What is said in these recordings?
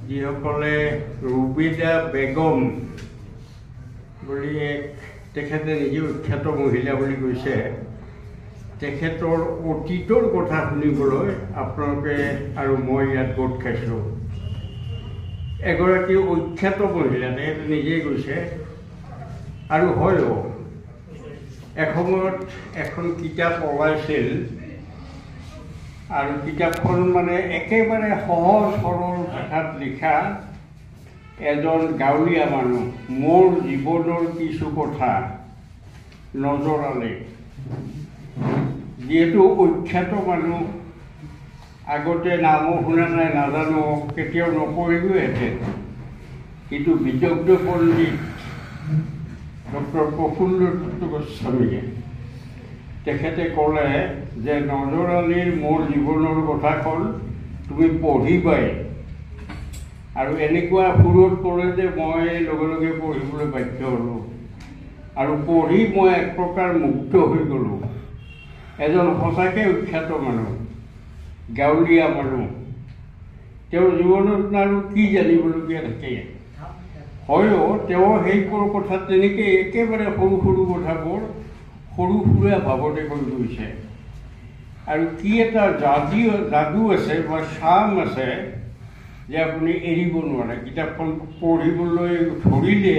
যিসকলে ৰুবিদা বেগম বুলি তেখেতে নিজে বিখ্যাত মহিলা বুলি কৈছে, তেখেতৰ অতীতৰ কথা শুনিবলৈ আপোনালোকে আৰু মই ইয়াত গোট খাইছোঁ। এগৰাকী অখ্যাত মহিলা, তেখেতে নিজেই কৈছে। আৰু হয়ো এসময়ত এখন কিতাপ ওলাইছিল, আৰু কিতাপখন মানে একেবাৰে সহজ সৰল ভাষাত লিখা, এজন গাঁৱলীয়া মানুহ, মোৰ জীৱনৰ কিছু কথা নজৰালে। যিহেতু অখ্যাত মানুহ, আগতে নামো শুনা নাই, নাজানো, কেতিয়াও নপঢ়িলোহেঁতেন, কিন্তু বিদগ্ধ পণ্ডিত ডক্টৰ প্ৰফুল্ল দত্ত গোস্বামীয়ে তেখেতে ক'লে যে নজৰালীৰ মোৰ জীৱনৰ কথাখন তুমি পঢ়িবাই। আৰু এনেকুৱা সুৰত ক'লে যে মই লগে লগে পঢ়িবলৈ বাধ্য হ'লোঁ, আৰু পঢ়ি মই এক প্ৰকাৰ মুক্ত হৈ গ'লোঁ। এজন সঁচাকৈ অখ্যাত মানুহ, গাঁৱলীয়া মানুহ, তেওঁৰ জীৱনত আৰু কি জানিবলগীয়া থাকে। হয়ো তেওঁ সেইবোৰ কথা তেনেকৈ একেবাৰে সৰু সৰু কথাবোৰ সৰু সুৰা ভাৱতে কৈ গৈছে। আৰু কি এটা যাদু আছে বা চাম আছে যে আপুনি এৰিব নোৱাৰে, কিতাপখন পঢ়িবলৈ ধৰিলে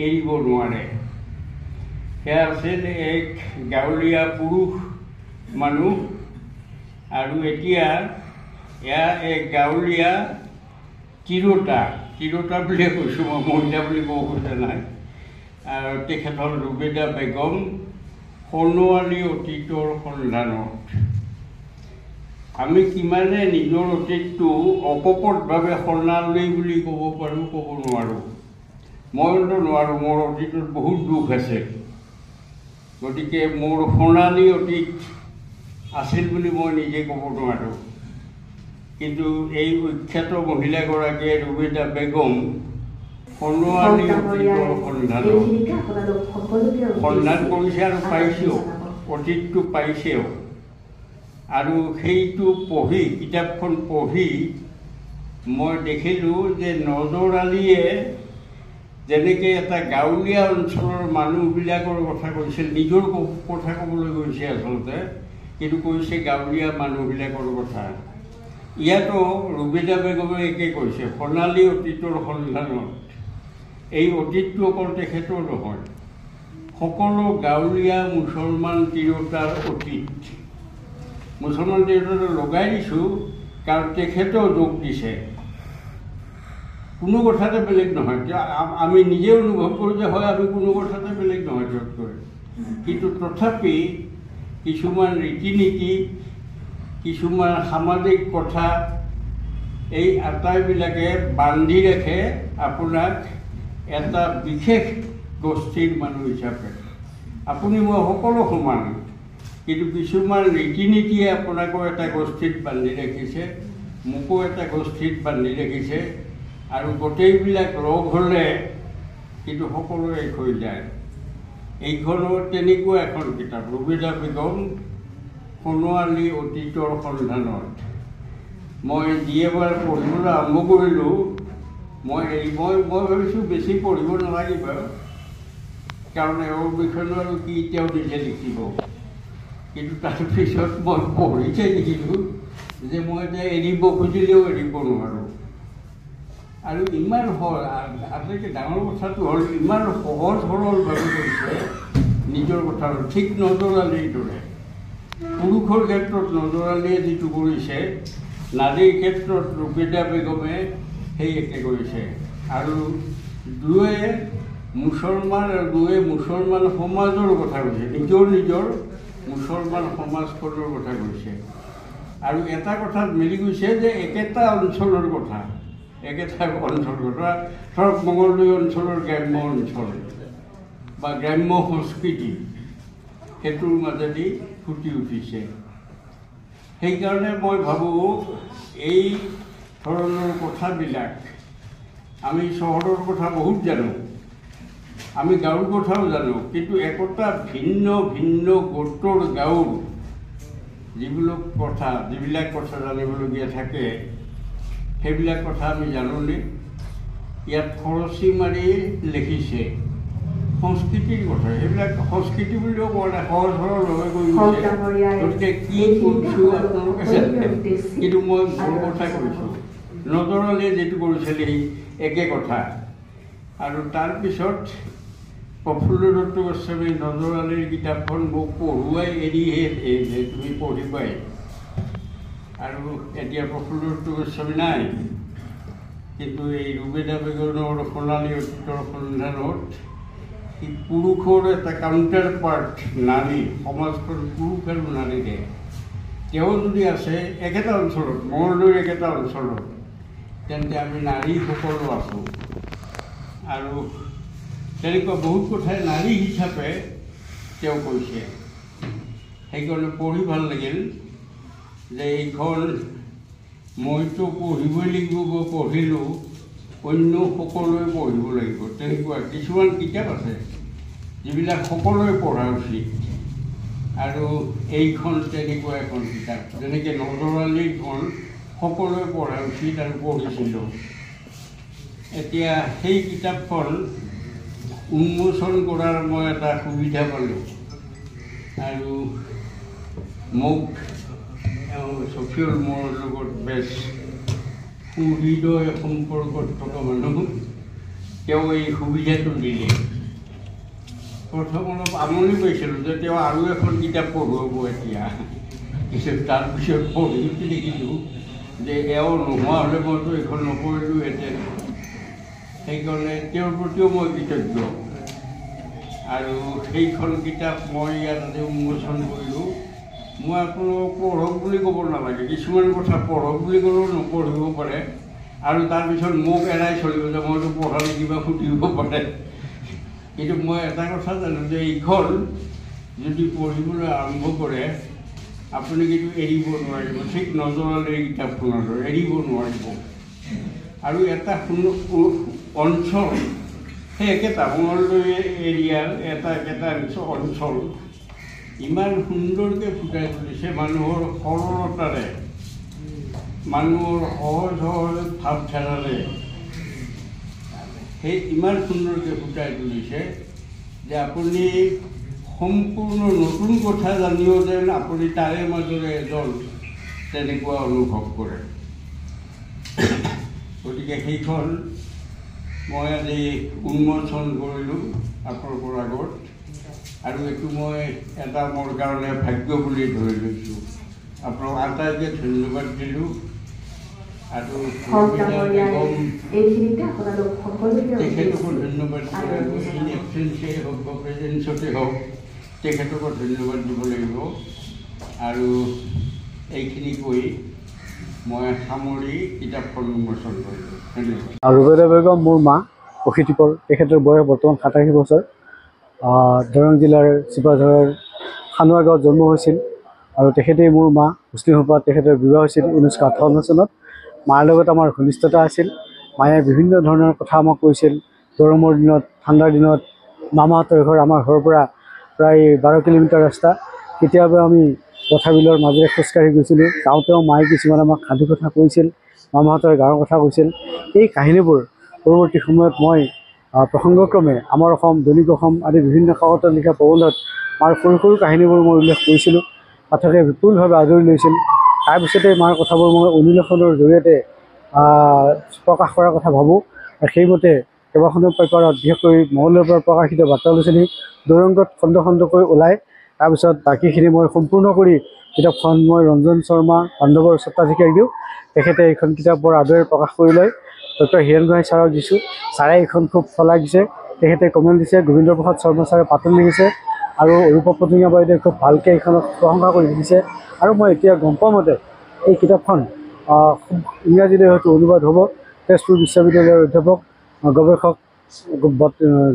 এৰিব নোৱাৰে। সেয়া আছিল এক গাঁৱলীয়া পুৰুষ মানুহ, আৰু এতিয়া এয়া এক গাঁৱলীয়া তিৰোতা বুলিয়ে কৈছোঁ মই, মহিলা বুলি ক'ব খোজা নাই। আৰু তেখেত হ'ল ৰুবিদা বেগম, সোণোৱালী অতীতৰ সন্ধানত। আমি কিমানে নিজৰ অতীতটো অকপটভাৱে সোণালী বুলি ক'ব পাৰোঁ, ক'ব নোৱাৰোঁ। মইতো নোৱাৰোঁ, মোৰ অতীতত বহুত দুখ আছে। গতিকে মোৰ সোণালী অতীত আছিল বুলি মই নিজে ক'ব নোৱাৰোঁ। কিন্তু এই বিখ্যাত মহিলাগৰাকীয়ে ৰুবিদা বেগম সোণোৱালী অতীতৰ সন্ধান কৰিছে আৰু পাইছেও, অতীতটো পাইছেও। আৰু সেইটো পঢ়ি, কিতাপখন পঢ়ি মই দেখিলোঁ যে নজৰালীয়ে যেনেকৈ এটা গাঁৱলীয়া অঞ্চলৰ মানুহবিলাকৰ কথা কৈছিল, নিজৰ কথা ক'বলৈ গৈছে আচলতে, কিন্তু কৈছে গাঁৱলীয়া মানুহবিলাকৰ কথা। ইয়াতো ৰুবিদা বেগমে একে কৈছে, সোণালী অতীতৰ সন্ধানত। এই অতীতটো অকল তেখেতৰ নহয়, সকলো গাঁৱলীয়া মুছলমান তিৰোতাৰ অতীত। মুছলমান তিৰোতাটো লগাই দিছোঁ কাৰণ তেখেতেও যোগ দিছে, কোনো কথাতে বেলেগ নহয়। আমি নিজে অনুভৱ কৰোঁ যে হয়, আমি কোনো কথাতে বেলেগ নহয় তেওঁতকৈ। কিন্তু তথাপি কিছুমান ৰীতি নীতি, কিছুমান সামাজিক কথা, এই আটাইবিলাকে বান্ধি ৰাখে আপোনাক এটা বিশেষ গোষ্ঠীৰ মানুহ হিচাপে। আপুনি মই সকলো সমান, কিন্তু কিছুমান ৰীতি নীতিয়ে আপোনাকো এটা গোষ্ঠীত বান্ধি ৰাখিছে, মোকো এটা গোষ্ঠীত বান্ধি ৰাখিছে। আৰু গোটেইবিলাক লগ হ'লে কিন্তু সকলো এক হৈ যায়। এইখনো তেনেকুৱা এখন কিতাপ, ৰুবিদা বেগম, সোণোৱালী অতীতৰ সন্ধানত। মই যি এবাৰ পঢ়িবলৈ আৰম্ভ কৰিলোঁ, মই ভাবিছোঁ বেছি পঢ়িব নালাগিব, কাৰণ এওঁৰ বিষয়ে আৰু কি তেওঁ নিজে লিখিব। কিন্তু তাৰপিছত মই পঢ়িছে দেখিলোঁ যে মই এতিয়া এৰিব খুজিলেও এৰিব নোৱাৰোঁ। আৰু ইমান আটাইতকৈ ডাঙৰ কথাটো হ'ল ইমান সহজ সৰলভাৱে কৈছে নিজৰ কথা, ঠিক নজৰালীৰ দৰে। পুৰুষৰ ক্ষেত্ৰত নজৰালীয়ে যিটো কৰিছে, নাৰীৰ ক্ষেত্ৰত ৰুবিদা বেগমে সেই একে কৰিছে। আৰু দুয়ে মুছলমান আৰু দুয়ে মুছলমান সমাজৰ কথা কৈছে, নিজৰ মুছলমান সমাজখনৰ কথা কৈছে। আৰু এটা কথাত মিলি গৈছে যে একেটা অঞ্চলৰ কথা, ধৰক মঙলদৈ অঞ্চলৰ গ্ৰাম্য অঞ্চল বা গ্ৰাম্য সংস্কৃতি, সেইটোৰ মাজেদি ফুটি উঠিছে। সেইকাৰণে মই ভাবোঁ এই ধৰণৰ কথাবিলাক, আমি চহৰৰ কথা বহুত জানো, আমি গাঁৱৰ কথাও জানো, কিন্তু একোটা ভিন্ন ভিন্ন গোটৰ গাঁৱৰ যিবিলাক কথা জানিবলগীয়া থাকে, সেইবিলাক কথা আমি জানোনে? ইয়াত ফৰচি মাৰি লিখিছে সংস্কৃতিৰ কথা। সেইবিলাক সংস্কৃতি বুলিও কোৱা নাই, সহজ সৰলভাৱে কৈ গৈছে। গতিকে কি কৰিছোঁ আপোনালোকে জানে, কিন্তু মই মোৰ কথা কৈছোঁ। নজৰালীয়ে যিটো কৰিছিল সেই একে কথা। আৰু তাৰপিছত প্ৰফুল্ল দত্ত গোস্বামী নজৰালীৰ কিতাপখন মোক পঢ়ুৱাই এৰিহে যে তুমি পঢ়িবাই। আৰু এতিয়া প্ৰফুল্ল দত্ত গোস্বামী নাই, কিন্তু এই ৰুবেদা বেগমৰ সোণালী অতীতৰ সন্ধানত সি পুৰুষৰ এটা কাউণ্টাৰ পাৰ্ট নাৰী, সমাজখন পুৰুষ আৰু নাৰীৰে তেওঁ যদি আছে একেটা অঞ্চলত, মঙলদৈৰ একেটা অঞ্চলত, তেন্তে আমি নাৰী সকলো আছোঁ। আৰু তেনেকুৱা বহুত কথাই নাৰী হিচাপে তেওঁ কৈছে। সেইকাৰণে পঢ়ি ভাল লাগিল যে এইখন মইতো পঢ়িবই লাগিব, মই পঢ়িলোঁ, অন্য সকলোৱে পঢ়িব লাগিব। তেনেকুৱা কিছুমান কিতাপ আছে যিবিলাক সকলোৱে পঢ়া উচিত, আৰু এইখন তেনেকুৱা এখন কিতাপ। যেনেকৈ নজৰালীখন সকলোৱে পঢ়া উচিত আৰু পঢ়িছিলোঁ। এতিয়া সেই কিতাপখন উন্মোচন কৰাৰ মই এটা সুবিধা পালোঁ, আৰু মোক ছফিউল মোৰ লগত বেছ সুহৃদয় সম্পৰ্কত থকা মানুহ, তেওঁ এই সুবিধাটো দিলে। প্ৰথম অলপ আমনি পাইছিলোঁ যে তেওঁ আৰু এখন কিতাপ পঢ়ুৱাব এতিয়া, কিন্তু তাৰপিছত পঢ়ি দেখিলোঁ যে এওঁ নোহোৱা হ'লে মইতো এইখন নপঢ়িলোঁহেঁতেন। সেইকাৰণে তেওঁৰ প্ৰতিও মই কৃতজ্ঞ। আৰু সেইখন কিতাপ মই ইয়াত আজি উন্মোচন কৰিলোঁ। মই আপোনালোকক পঢ়ক বুলি ক'ব নালাগে, কিছুমান কথা পঢ়ক বুলি ক'লেও নপঢ়িব পাৰে, আৰু তাৰপিছত মোক এৰাই চলিব যে মইতো পঢ়ালে কিবা সুধিব পাৰে। কিন্তু মই এটা কথা জানো যে এইখন যদি পঢ়িবলৈ আৰম্ভ কৰে আপুনি কিন্তু এৰিব নোৱাৰিব, ঠিক নজৰালীৰ কিতাপখনৰ দৰে এৰিব নোৱাৰিব। আৰু এটা অঞ্চল, সেই একেটা মঙলদৈ এৰিয়াৰ একেটা অঞ্চল ইমান সুন্দৰকৈ ফুটাই তুলিছে মানুহৰ সৰলতাৰে, মানুহৰ সহজ সহজ ভাৱধাৰাৰে। সেই ইমান সুন্দৰকৈ ফুটাই তুলিছে যে আপুনি সম্পূৰ্ণ নতুন কথা জানিও যেন আপুনি তাৰে মাজৰে এজন তেনেকুৱা অনুভৱ কৰে। গতিকে সেইখন মই আজি উন্মোচন কৰিলোঁ আপোনালোকৰ আগত, আৰু এইটো মই এটা মোৰ কাৰণে ভাগ্য বুলি ধৰি লৈছোঁ। আপোনালোক আটাইকে ধন্যবাদ দিলোঁ। আৰু তেখেতকো ধন্যবাদ দিব লাগিব, ইন এক্সেঞ্চেই হওক বা প্ৰেজেঞ্চতে হওক তেখেতকো ধন্যবাদ দিব লাগিব। আৰু এইখিনি কৈ মই সামৰি কিতাপখন উন্মোচন কৰিলোঁ। ধন্যবাদ। ৰুবেদা বেগম মোৰ মা, প্ৰকৃতিকৰ। তেখেতৰ বয়স বৰ্তমান 87 বছৰ। দৰং জিলাৰ চিপাঝাৰৰ খানুৱা গাঁৱত জন্ম হৈছিল, আৰু তেখেতেই মোৰ মা। মুছলিমসভাত তেখেতৰ বিবাহ হৈছিল 1958 চনত। মাৰ লগত আমাৰ ঘনিষ্ঠতা আছিল। মায়ে বিভিন্ন ধৰণৰ কথা আমাক কৈছিল। গৰমৰ দিনত, ঠাণ্ডাৰ দিনত মামাহঁতৰ ঘৰ আমাৰ ঘৰৰ পৰা প্ৰায় 12 কিলোমিটাৰ ৰাস্তা। কেতিয়াবা আমি পথাৰবিলৰ মাজেৰে খোজকাঢ়ি গৈছিলোঁ। যাওঁতেও মায়ে কিছুমান আমাক সাধু কথা কৈছিল, মামাহঁতৰ গাঁৱৰ কথা কৈছিল। এই কাহিনীবোৰ পৰৱৰ্তী সময়ত মই প্ৰসংগক্ৰমে আমাৰ অসম, দৈনিক অসম আদি বিভিন্ন কাকতত লিখা প্ৰবন্ধত মাৰ সৰু সৰু কাহিনীবোৰ মই উল্লেখ কৰিছিলোঁ। পাঠকে বিপুলভাৱে আদৰি লৈছিল। তাৰপিছতে মাৰ কথাবোৰ মই অনুলেখনৰ জৰিয়তে প্ৰকাশ কৰাৰ কথা ভাবোঁ। আৰু সেইমতে কেইবাখনো পেপাৰত, বিশেষকৈ মঙলদৈৰ পৰা প্ৰকাশিত বাৰ্তালোচনী দৈৰংগত খণ্ড খণ্ডকৈ ওলায়। তাৰপিছত বাকীখিনি মই সম্পূৰ্ণ কৰি কিতাপখন মই ৰঞ্জন শৰ্মা বান্ধৱৰ স্বত্বাধিকাৰী দিওঁ। তেখেতে এইখন কিতাপ বৰ আদৰে প্ৰকাশ কৰি লয়। ডক্টৰ হীৰেণ গোহাঁই ছাৰক দিছোঁ, ছাৰে এইখন খুব চলাই দিছে। তেখেতে কমেণ্ট দিছে। গোবিন্দ প্ৰসাদ শৰ্মা ছাৰে পাতল লিখিছে, আৰু ৰূপা পটুঙীয়া বাইদেৱে খুব ভালকৈ এইখনক প্ৰশংসা কৰি দিছে। আৰু মই এতিয়া গম পোৱা মতে এই কিতাপখন ইংৰাজীলৈ হয়তো অনুবাদ হ'ব। তেজপুৰ বিশ্ববিদ্যালয়ৰ অধ্যাপক, গৱেষক,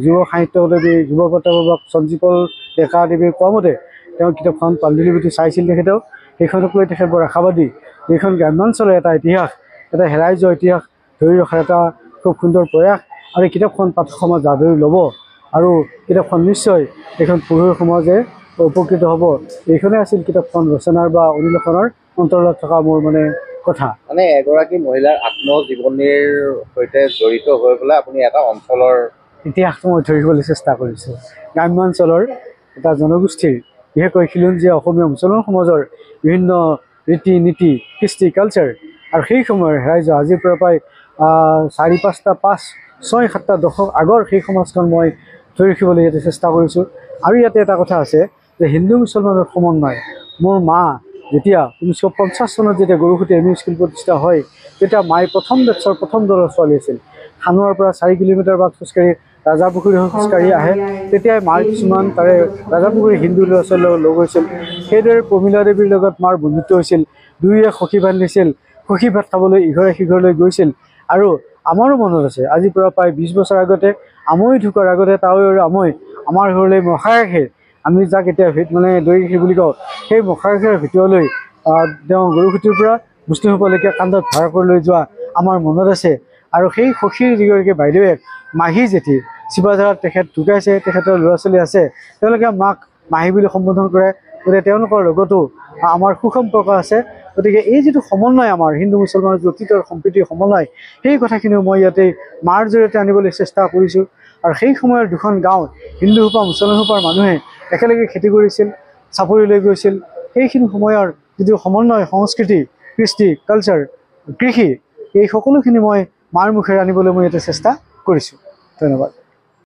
যুৱ সাহিত্য উদ্যোগী, যুৱ প্ৰত্যাৱৰ্তক সঞ্জীৱল ডেকাদেৱীৰ কোৱা মতে তেওঁ কিতাপখন পাণ্ডুলিপিটো চাইছিল। তেখেতেও সেইখনক লৈ তেখেত বৰ আশাবাদী। এইখন গ্ৰাম্যাঞ্চলৰ এটা ইতিহাস, এটা হেৰাই যোৱা ইতিহাস ধৰি ৰখাৰ এটা খুব সুন্দৰ প্ৰয়াস। আৰু এই কিতাপখন পাঠক সমাজ আদৰি ল'ব, আৰু কিতাপখন নিশ্চয় এইখন পঢ়ুৱৈ সমাজে উপকৃত হ'ব। এইখনেই আছিল কিতাপখন ৰচনাৰ বা অনুলেখনৰ অন্তৰালত থকা মোৰ কথা। মানে এগৰাকী মহিলাৰ আত্মজীৱনীৰ সৈতে জড়িত হৈ পেলাই আপুনি এটা অঞ্চলৰ ইতিহাসটো মই ধৰিবলৈ চেষ্টা কৰিছোঁ। গ্ৰাম্যাঞ্চলৰ এটা জনগোষ্ঠীৰ, বিশেষকৈ খিলঞ্জীয়া অসমীয়া মুছলমান সমাজৰ বিভিন্ন ৰীতি নীতি, কৃষ্টি, কালচাৰ, আৰু সেই সময়ৰ ৰাইজ আজিৰ পৰা প্ৰায় 4, 5, 6, 7 দশক আগৰ সেই সমাজখন মই ধৰি ৰাখিবলৈ ইয়াতে চেষ্টা কৰিছোঁ। আৰু ইয়াতে এটা কথা আছে যে হিন্দু মুছলমানৰ সমন্বয়। মোৰ মা যেতিয়া 1950 চনত যেতিয়া গৰুসুটি এম ই স্কুল প্ৰতিষ্ঠা হয়, তেতিয়া মায়ে প্ৰথম বেটছৰ প্ৰথম দলৰ ছোৱালী আছিল। খানুৱাৰ পৰা 4 কিলোমিটাৰ বাট খোজকাঢ়ি ৰাজাপুখুৰী খোজকাঢ়ি আহে। তেতিয়াই মাৰ কিছুমান তাৰে ৰাজাপুখুৰী হিন্দু ল'ৰা ছোৱালীৰ লগত লগ হৈছিল। সেইদৰে প্ৰমীলা দেৱীৰ লগত মাৰ বন্ধুত্ব হৈছিল। দুয়োয়ে সখী বান্ধিছিল, সখী ভাত খাবলৈ ইঘৰে সিঘৰলৈ গৈছিল। আৰু আমাৰো মনত আছে, আজিৰ পৰা প্ৰায় 20 বছৰ আগতে আমৈ ঢুকোৱাৰ আগতে তাৱৈ আৰু আমৈ আমাৰ ঘৰলৈ মখা গাখীৰ, আমি যাক এতিয়া মানে দৈ গাখীৰ বুলি কওঁ, সেই মখা গাখীৰৰ ভিতৰলৈ তেওঁ গৰুসুটিৰ পৰা মুছলিমসকললৈকে কান্ধত ভাৰ কৰি লৈ যোৱা আমাৰ মনত আছে। আৰু সেই সখীৰ যিগৰাকী বাইদেউয়েক মাহী জেঠী, চিপাঝাৰত তেখেত ঢুকাইছে, তেখেতৰ ল'ৰা ছোৱালী আছে, তেওঁলোকে মাক মাহী বুলি সম্বোধন কৰে। গতিকে তেওঁলোকৰ লগতো আমাৰ সুসম্পৰ্ক আছে। গতিকে এই যিটো সমন্বয় আমাৰ হিন্দু মুছলমানৰ যিটো অতীতৰ সম্প্ৰীতিৰ সমন্বয়, সেই কথাখিনিও মই ইয়াতে মাৰ জৰিয়তে আনিবলৈ চেষ্টা কৰিছোঁ। আৰু সেই সময়ৰ দুখন গাঁও হিন্দু সোপা মুছলমান সোপাৰ মানুহে একেলগে খেতি কৰিছিল, চাপৰিলৈ গৈছিল। সেইখিনি সময়ৰ যিটো সমন্বয়, সংস্কৃতি, কৃষ্টি, কালচাৰ, কৃষি, এই সকলোখিনি মই মাৰ মুখেৰে আনিবলৈ মই ইয়াতে চেষ্টা কৰিছোঁ। ধন্যবাদ।